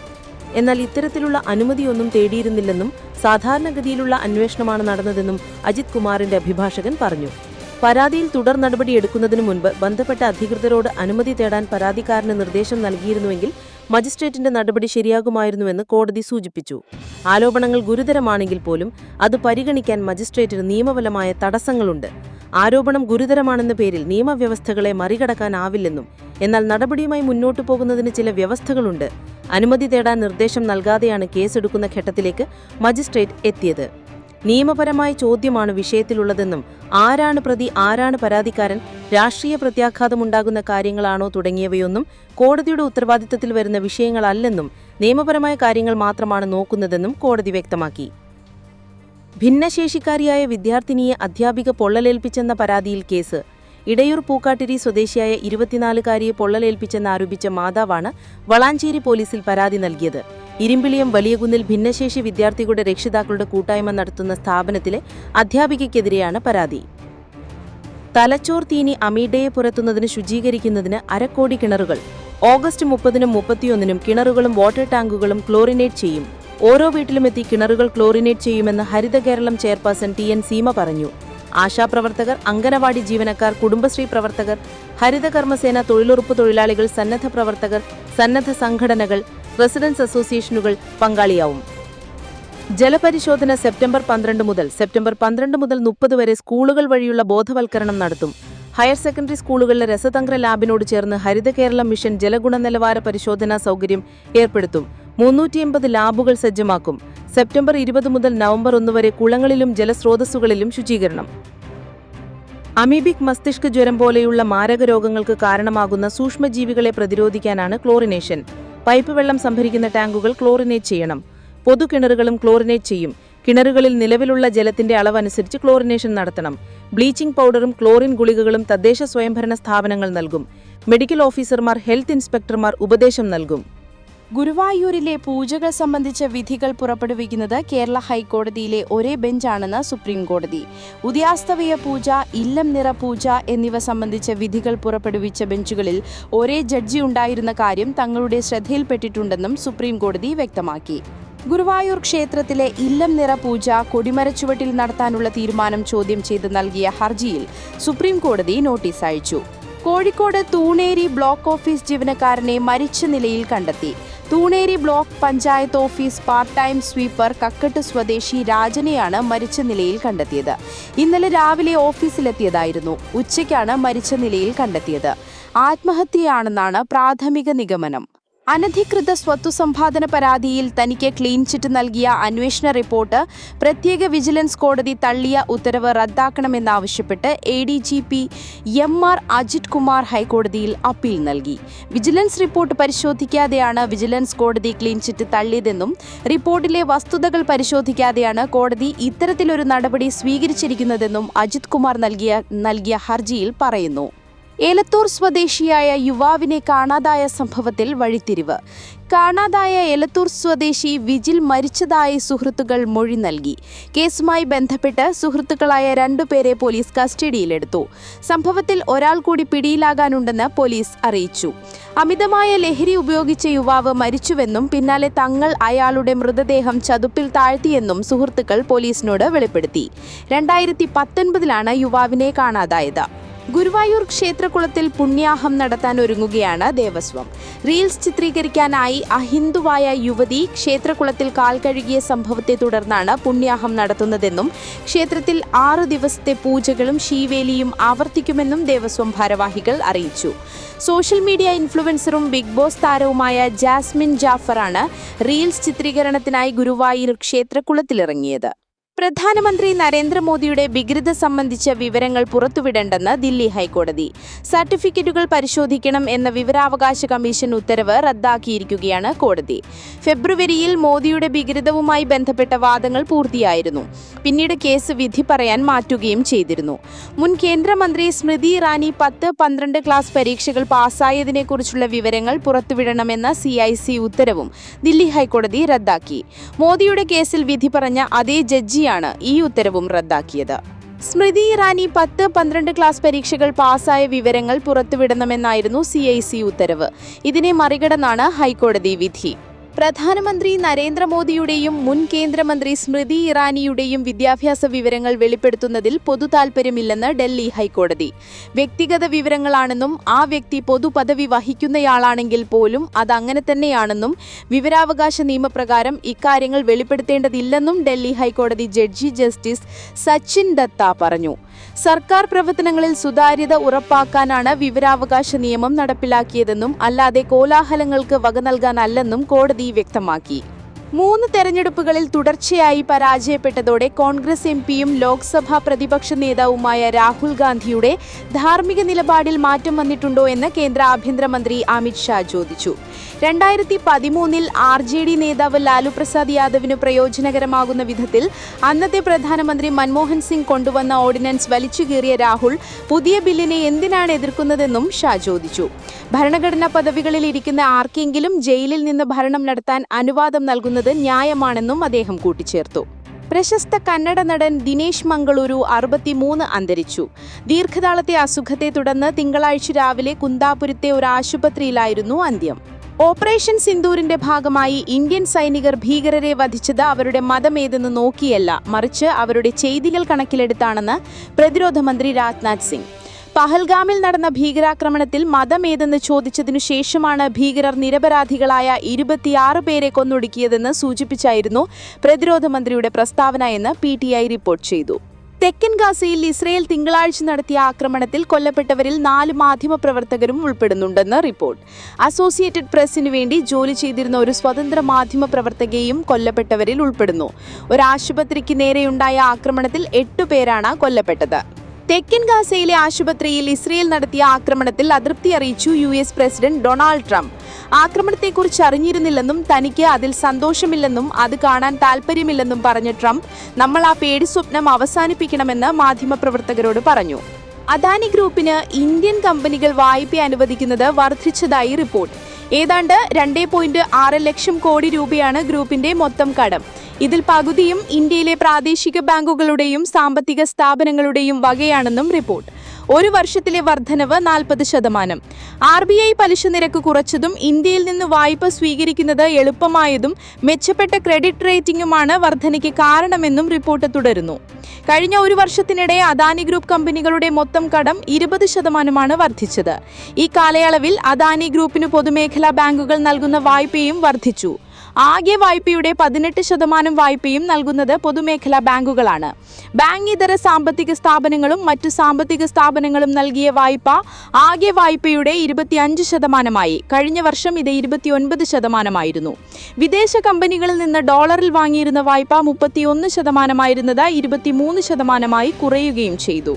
എന്നാൽ ഇത്തരത്തിലുള്ള അനുമതിയൊന്നും തേടിയിരുന്നില്ലെന്നും സാധാരണഗതിയിലുള്ള അന്വേഷണമാണ് നടന്നതെന്നും അജിത് കുമാറിന്റെ അഭിഭാഷകൻ പറഞ്ഞു. പരാതിയിൽ തുടർ നടപടിയെടുക്കുന്നതിനു മുൻപ് ബന്ധപ്പെട്ട അധികൃതരോട് അനുമതി തേടാൻ പരാതിക്കാരന് നിർദ്ദേശം നൽകിയിരുന്നുവെങ്കിൽ മജിസ്ട്രേറ്റിന്റെ നടപടി ശരിയാകുമായിരുന്നുവെന്ന് കോടതി സൂചിപ്പിച്ചു. ആരോപണങ്ങൾ ഗുരുതരമാണെങ്കിൽ പോലും അത് പരിഗണിക്കാൻ മജിസ്ട്രേറ്റിന് നിയമപരമായ തടസ്സങ്ങളുണ്ട്. ആരോപണം ഗുരുതരമാണെന്ന പേരിൽ നിയമവ്യവസ്ഥകളെ മറികടക്കാനാവില്ലെന്നും എന്നാൽ നടപടിയുമായി മുന്നോട്ടു പോകുന്നതിന് ചില വ്യവസ്ഥകളുണ്ട്. അനുമതി തേടാൻ നിർദ്ദേശം നൽകാതെയാണ് കേസെടുക്കുന്ന ഘട്ടത്തിലേക്ക് മജിസ്ട്രേറ്റ് എത്തിയത്. നിയമപരമായ ചോദ്യമാണ് വിഷയത്തിലുള്ളതെന്നും ആരാണ് പ്രതി, ആരാണ് പരാതിക്കാരൻ, രാഷ്ട്രീയ പ്രത്യാഘാതമുണ്ടാകുന്ന കാര്യങ്ങളാണോ തുടങ്ങിയവയൊന്നും കോടതിയുടെ ഉത്തരവാദിത്തത്തിൽ വരുന്ന വിഷയങ്ങളല്ലെന്നും നിയമപരമായ കാര്യങ്ങൾ മാത്രമാണ് നോക്കുന്നതെന്നും കോടതി വ്യക്തമാക്കി. ഭിന്നശേഷിക്കാരിയായ വിദ്യാർത്ഥിനിയെ അധ്യാപിക പൊള്ളലേൽപ്പിച്ചെന്ന പരാതിയിൽ കേസ്. ഇടയൂർ പൂക്കാട്ടിരി സ്വദേശിയായ 24-കാരിയെ പൊള്ളലേൽപ്പിച്ചെന്നാരോപിച്ച മാതാവാണ് വളാഞ്ചേരി പോലീസിൽ പരാതി നൽകിയത്. ഇരുമ്പിളിയം വലിയകുന്നിൽ ഭിന്നശേഷി വിദ്യാർത്ഥികളുടെ രക്ഷിതാക്കളുടെ കൂട്ടായ്മ നടത്തുന്ന സ്ഥാപനത്തിലെ അധ്യാപികയ്ക്കെതിരെയാണ് പരാതി. തലച്ചോർ തീനി അമീഡയെ പുറത്തുന്നതിന് ശുചീകരിക്കുന്നതിന് 1/2 കോടി കിണറുകൾ. ഓഗസ്റ്റ് 30-നും 31-നും കിണറുകളും വാട്ടർ ടാങ്കുകളും ക്ലോറിനേറ്റ് ചെയ്യും. ഓരോ വീട്ടിലുമെത്തി കിണറുകൾ ക്ലോറിനേറ്റ് ചെയ്യുമെന്ന് ഹരിത കേരളം ചെയർപേഴ്സൺ TN സീമ പറഞ്ഞു. ആശാപ്രവർത്തകർ, അംഗനവാടി ജീവനക്കാർ, കുടുംബശ്രീ പ്രവർത്തകർ, ഹരിതകർമ്മസേന, തൊഴിലുറപ്പ് തൊഴിലാളികൾ, സന്നദ്ധ പ്രവർത്തകർ, സന്നദ്ധ സംഘടനകൾ, റെസിഡൻസ് അസോസിയേഷനുകൾ പങ്കാളിയാവും. ജലപരിശോധന സെപ്റ്റംബർ 12 മുതൽ 30 വരെ സ്കൂളുകൾ വഴിയുള്ള ബോധവൽക്കരണം നടത്തും. ഹയർ സെക്കൻഡറി സ്കൂളുകളിലെ രസതന്ത്ര ലാബിനോട് ചേർന്ന് ഹരിത കേരളം മിഷൻ ജലഗുണനിലവാര പരിശോധനാ സൗകര്യം ഏർപ്പെടുത്തും. 380 ലാബുകൾ സജ്ജമാക്കും. സെപ്റ്റംബർ 20 മുതൽ നവംബർ 1 വരെ കുളങ്ങളിലും ജലസ്രോതസ്സുകളിലും ശുചീകരണം. അമീബിക് മസ്തിഷ്ക ജ്വരം പോലെയുള്ള മാരക രോഗങ്ങൾക്ക് കാരണമാകുന്ന സൂക്ഷ്മജീവികളെ പ്രതിരോധിക്കാനാണ് ക്ലോറിനേഷൻ. പൈപ്പ് വെള്ളം സംഭരിക്കുന്ന ടാങ്കുകൾ ക്ലോറിനേറ്റ് ചെയ്യണം. പൊതുകിണറുകളും ക്ലോറിനേറ്റ് ചെയ്യും. കിണറുകളിൽ നിലവിലുള്ള ജലത്തിന്റെ അളവനുസരിച്ച് ക്ലോറിനേഷൻ നടത്തണം. ബ്ലീച്ചിംഗ് പൗഡറും ക്ലോറിൻ ഗുളികകളും തദ്ദേശ സ്വയംഭരണ സ്ഥാപനങ്ങൾ നൽകും. മെഡിക്കൽ ഓഫീസർമാർ, ഹെൽത്ത് ഇൻസ്പെക്ടർമാർ ഉപദേശം നൽകും. ഗുരുവായൂരിലെ പൂജകൾ സംബന്ധിച്ച വിധികൾ പുറപ്പെടുവിക്കുന്നത് കേരള ഹൈക്കോടതിയിലെ ഒരേ ബെഞ്ചാണെന്ന് സുപ്രീം കോടതി. ഉദയാസ്തമയ പൂജ, ഇല്ലം നിറ പൂജ എന്നിവ സംബന്ധിച്ച വിധികൾ പുറപ്പെടുവിച്ച ബെഞ്ചുകളിൽ ഒരേ ജഡ്ജി ഉണ്ടായിരുന്ന കാര്യം തങ്ങളുടെ ശ്രദ്ധയിൽപ്പെട്ടിട്ടുണ്ടെന്നും സുപ്രീം കോടതി വ്യക്തമാക്കി. ഗുരുവായൂർ ക്ഷേത്രത്തിലെ ഇല്ലം നിറ പൂജ കൊടിമരച്ചുവട്ടിൽ നടത്താനുള്ള തീരുമാനം ചോദ്യം ചെയ്ത് നൽകിയ ഹർജിയിൽ സുപ്രീം കോടതി നോട്ടീസ് അയച്ചു. കോഴിക്കോട് തൂണേരി ബ്ലോക്ക് ഓഫീസ് ജീവനക്കാരനെ മരിച്ച നിലയിൽ കണ്ടെത്തി. Thuneri block panchayat office part time sweeper Kakkatt സ്വദേശി രാജനെയാണ് മരിച്ച നിലയിൽ കണ്ടെത്തിയത്. ഇന്നലെ രാവിലെ ഓഫീസിലെത്തിയതായിരുന്നു. ഉച്ചയ്ക്കാണ് മരിച്ച നിലയിൽ കണ്ടെത്തിയത്. ആത്മഹത്യയാണെന്നാണ് പ്രാഥമിക നിഗമനം. അനധികൃത സ്വത്തു സമ്പാദന പരാതിയിൽ തനിക്ക് ക്ലീൻ ചിറ്റ് നൽകിയ അന്വേഷണ റിപ്പോർട്ട് പ്രത്യേക വിജിലൻസ് കോടതി തള്ളിയ ഉത്തരവ് റദ്ദാക്കണമെന്നാവശ്യപ്പെട്ട് ADGP MR അജിത് കുമാർ ഹൈക്കോടതിയിൽ അപ്പീൽ നൽകി. വിജിലൻസ് റിപ്പോർട്ട് പരിശോധിക്കാതെയാണ് വിജിലൻസ് കോടതി ക്ലീൻ ചിറ്റ് തള്ളിയതെന്നും റിപ്പോർട്ടിലെ വസ്തുതകൾ പരിശോധിക്കാതെയാണ് കോടതി ഇത്തരത്തിലൊരു നടപടി സ്വീകരിച്ചിരിക്കുന്നതെന്നും അജിത് കുമാർ നൽകിയ ഹർജിയിൽ പറയുന്നു. ഏലത്തൂർ സ്വദേശിയായ യുവാവിനെ കാണാതായ സംഭവത്തിൽ വഴിത്തിരിവ്. കാണാതായ എലത്തൂർ സ്വദേശി വിജിൽ മരിച്ചതായി സുഹൃത്തുക്കൾ മൊഴി നൽകി. കേസുമായി ബന്ധപ്പെട്ട് സുഹൃത്തുക്കളായ 2 പേരെ പോലീസ് കസ്റ്റഡിയിലെടുത്തു. സംഭവത്തിൽ ഒരാൾ കൂടി പിടിയിലാകാനുണ്ടെന്ന് പോലീസ് അറിയിച്ചു. അമിതമായ ലഹരി ഉപയോഗിച്ച യുവാവ് മരിച്ചുവെന്നും പിന്നാലെ തങ്ങൾ അയാളുടെ മൃതദേഹം ചതുപ്പിൽ താഴ്ത്തിയെന്നും സുഹൃത്തുക്കൾ പോലീസിനോട് വെളിപ്പെടുത്തി. 2019-ലാണ് യുവാവിനെ കാണാതായത്. ഗുരുവായൂർ ക്ഷേത്രകുളത്തിൽ പുണ്യാഹം നടത്താൻ ഒരുങ്ങുകയാണ് ദേവസ്വം. റീൽസ് ചിത്രീകരിക്കാനായി അഹിന്ദുവായ യുവതി ക്ഷേത്രകുളത്തിൽ കാൽ കഴുകിയ സംഭവത്തെ തുടർന്നാണ് പുണ്യാഹം നടത്തുന്നതെന്നും ക്ഷേത്രത്തിൽ 6 ദിവസത്തെ പൂജകളും ശീവേലിയും ആവർത്തിക്കുമെന്നും ദേവസ്വം ഭാരവാഹികൾ അറിയിച്ചു. സോഷ്യൽ മീഡിയ ഇൻഫ്ലുവൻസറും ബിഗ് ബോസ് താരവുമായ ജാസ്മിൻ ജാഫറാണ് റീൽസ് ചിത്രീകരണത്തിനായി ഗുരുവായൂർ ക്ഷേത്രകുളത്തിലിറങ്ങിയത്. പ്രധാനമന്ത്രി നരേന്ദ്രമോദിയുടെ വികൃത സംബന്ധിച്ച വിവരങ്ങൾ പുറത്തുവിടേണ്ടെന്ന് ദില്ലി ഹൈക്കോടതി. സർട്ടിഫിക്കറ്റുകൾ പരിശോധിക്കണം എന്ന വിവരാവകാശ കമ്മീഷൻ ഉത്തരവ് റദ്ദാക്കിയിരിക്കുകയാണ് കോടതി. ഫെബ്രുവരിയിൽ മോദിയുടെ വികൃതവുമായി ബന്ധപ്പെട്ട വാദങ്ങൾ പൂർത്തിയായിരുന്നു. പിന്നീട് കേസ് വിധി പറയാൻ മാറ്റുകയും ചെയ്തിരുന്നു. മുൻ കേന്ദ്രമന്ത്രി സ്മൃതി ഇറാനി 10-12 ക്ലാസ് പരീക്ഷകൾ പാസ്സായതിനെക്കുറിച്ചുള്ള വിവരങ്ങൾ പുറത്തുവിടണമെന്ന CIC ഉത്തരവും ദില്ലി ഹൈക്കോടതി റദ്ദാക്കി. മോദിയുടെ കേസിൽ വിധി പറഞ്ഞ അതേ ജഡ്ജി ഈ ഉത്തരവും റദ്ദാക്കിയത്. സ്മൃതി ഇറാനി 10-12 ക്ലാസ് പരീക്ഷകൾ പാസ്സായ വിവരങ്ങൾ പുറത്തുവിടണമെന്നായിരുന്നു CIC ഉത്തരവ്. ഇതിനെ മറികടന്നാണ് ഹൈക്കോടതി വിധി. പ്രധാനമന്ത്രി നരേന്ദ്രമോദിയുടെയും മുൻ കേന്ദ്രമന്ത്രി സ്മൃതി ഇറാനിയുടെയും വിദ്യാഭ്യാസ വിവരങ്ങൾ വെളിപ്പെടുത്തുന്നതിൽ പൊതുതാൽപര്യമില്ലെന്ന് ഡൽഹി ഹൈക്കോടതി. വ്യക്തിഗത വിവരങ്ങളാണെന്നും ആ വ്യക്തി പൊതുപദവി വഹിക്കുന്നയാളാണെങ്കിൽ പോലും അതങ്ങനെ തന്നെയാണെന്നും വിവരാവകാശ നിയമപ്രകാരം ഇക്കാര്യങ്ങൾ വെളിപ്പെടുത്തേണ്ടതില്ലെന്നും ഡൽഹി ഹൈക്കോടതി ജഡ്ജി ജസ്റ്റിസ് സച്ചിൻ ദത്ത പറഞ്ഞു. സർക്കാർ പ്രവർത്തനങ്ങളിൽ സുതാര്യത ഉറപ്പാക്കാനാണ് വിവരാവകാശ നിയമം നടപ്പിലാക്കിയതെന്നും അല്ലാതെ കോലാഹലങ്ങൾക്ക് വക നൽകാനല്ലെന്നും കോടതി വ്യക്തമാക്കി. 3 തെരഞ്ഞെടുപ്പുകളിൽ തുടർച്ചയായി പരാജയപ്പെട്ടതോടെ കോൺഗ്രസ് MPയും ലോക്സഭാ പ്രതിപക്ഷ നേതാവുമായ രാഹുൽ ഗാന്ധിയുടെ ധാർമ്മിക നിലപാടിൽ മാറ്റം വന്നിട്ടുണ്ടോ എന്ന് കേന്ദ്ര ആഭ്യന്തരമന്ത്രി അമിത് ഷാ ചോദിച്ചു. 2013-ൽ RJD നേതാവ് ലാലു പ്രസാദ് യാദവിന് പ്രയോജനകരമാകുന്ന വിധത്തിൽ അന്നത്തെ പ്രധാനമന്ത്രി മൻമോഹൻ സിംഗ് കൊണ്ടുവന്ന ഓർഡിനൻസ് വലിച്ചുകീറിയ രാഹുൽ പുതിയ ബില്ലിനെ എന്തിനാണ് എതിർക്കുന്നതെന്നും ഷാ ചോദിച്ചു. ഭരണഘടനാ പദവികളിൽ ഇരിക്കുന്ന ആർക്കെങ്കിലും ജയിലിൽ നിന്ന് ഭരണം നടത്താൻ അനുവാദം നൽകുന്നത് ന്യായമാണെന്നും അദ്ദേഹം കൂട്ടിച്ചേർത്തു. പ്രശസ്ത കന്നഡ നടൻ ദിനേശ് മംഗളൂരു 63 അന്തരിച്ചു. ദീർഘനാളത്തെ അസുഖത്തെ തുടർന്ന് തിങ്കളാഴ്ച രാവിലെ കുന്താപുരത്തെ ഒരു ആശുപത്രിയിലായിരുന്നു അന്ത്യം. ഓപ്പറേഷൻ സിന്ദൂരിന്റെ ഭാഗമായി ഇന്ത്യൻ സൈനികർ ഭീകരരെ വധിച്ചത് അവരുടെ മതമേതെന്ന് നോക്കിയല്ല, മറിച്ച് അവരുടെ ചെയ്തികൾ കണക്കിലെടുത്താണെന്ന് പ്രതിരോധ മന്ത്രി രാജ്നാഥ് സിംഗ്. പഹൽഗാമിൽ നടന്ന ഭീകരാക്രമണത്തിൽ മതമേതെന്ന് ചോദിച്ചതിനു ശേഷമാണ് ഭീകരർ നിരപരാധികളായ 26 പേരെ കൊന്നൊടുക്കിയതെന്ന് സൂചിപ്പിച്ചായിരുന്നു പ്രതിരോധ മന്ത്രിയുടെ പ്രസ്താവന എന്ന് PTI റിപ്പോർട്ട് ചെയ്തു. തെക്കൻ ഗാസയിൽ ഇസ്രയേൽ തിങ്കളാഴ്ച നടത്തിയ ആക്രമണത്തിൽ കൊല്ലപ്പെട്ടവരിൽ 4 മാധ്യമപ്രവർത്തകരും ഉൾപ്പെടുന്നുണ്ടെന്ന് റിപ്പോർട്ട്. അസോസിയേറ്റഡ് പ്രസിനു വേണ്ടി ജോലി ചെയ്തിരുന്ന ഒരു സ്വതന്ത്ര മാധ്യമപ്രവർത്തകയും കൊല്ലപ്പെട്ടവരിൽ ഉൾപ്പെടുന്നു. ഒരു ആശുപത്രിക്ക് നേരെയുണ്ടായ ആക്രമണത്തിൽ 8 പേരാണ് കൊല്ലപ്പെട്ടത്. തെക്കൻ ഗാസയിലെ ആശുപത്രിയിൽ ഇസ്രയേൽ നടത്തിയ ആക്രമണത്തിൽ അതൃപ്തി അറിയിച്ചു US പ്രസിഡന്റ് ഡൊണാൾഡ് ട്രംപ്. ആക്രമണത്തെക്കുറിച്ച് അറിഞ്ഞിരുന്നില്ലെന്നും തനിക്ക് അതിൽ സന്തോഷമില്ലെന്നും അത് കാണാൻ താൽപ്പര്യമില്ലെന്നും പറഞ്ഞ ട്രംപ് നമ്മൾ ആ പേടി സ്വപ്നം അവസാനിപ്പിക്കണമെന്ന് മാധ്യമപ്രവർത്തകരോട് പറഞ്ഞു. അദാനി ഗ്രൂപ്പിന് ഇന്ത്യൻ കമ്പനികൾ വായ്പ അനുവദിക്കുന്നത് വർദ്ധിച്ചതായി റിപ്പോർട്ട്. ഏതാണ്ട് 2.6 ലക്ഷം കോടി രൂപയാണ് ഗ്രൂപ്പിന്റെ മൊത്തം കടം. ഇതിൽ പകുതിയും ഇന്ത്യയിലെ പ്രാദേശിക ബാങ്കുകളുടെയും സാമ്പത്തിക സ്ഥാപനങ്ങളുടെയും വകയാണെന്നും റിപ്പോർട്ട്. ഒരു വർഷത്തിലെ വർധനവ് 40%. RBI പലിശ നിരക്ക് കുറച്ചതും ഇന്ത്യയിൽ നിന്ന് വായ്പ സ്വീകരിക്കുന്നത് എളുപ്പമായതും മെച്ചപ്പെട്ട ക്രെഡിറ്റ് റേറ്റിംഗുമാണ് വർധനയ്ക്ക് കാരണമെന്നും റിപ്പോർട്ട് തുടരുന്നു. കഴിഞ്ഞ ഒരു വർഷത്തിനിടെ അദാനി ഗ്രൂപ്പ് കമ്പനികളുടെ മൊത്തം കടം 20% വർദ്ധിച്ചത്. ഈ കാലയളവിൽ അദാനി ഗ്രൂപ്പിന് പൊതുമേഖലാ ബാങ്കുകൾ നൽകുന്ന വായ്പയും വർദ്ധിച്ചു. ആകെ വായ്പയുടെ 18% വായ്പയും നൽകുന്നത് പൊതുമേഖലാ ബാങ്കുകളാണ്. ബാങ്ക് ഇതര സാമ്പത്തിക സ്ഥാപനങ്ങളും മറ്റു സാമ്പത്തിക സ്ഥാപനങ്ങളും നൽകിയ വായ്പ ആകെ വായ്പയുടെ 25%. കഴിഞ്ഞ വർഷം ഇത് 29%. വിദേശ കമ്പനികളിൽ നിന്ന് ഡോളറിൽ വാങ്ങിയിരുന്ന വായ്പ 31% 23% കുറയുകയും ചെയ്തു.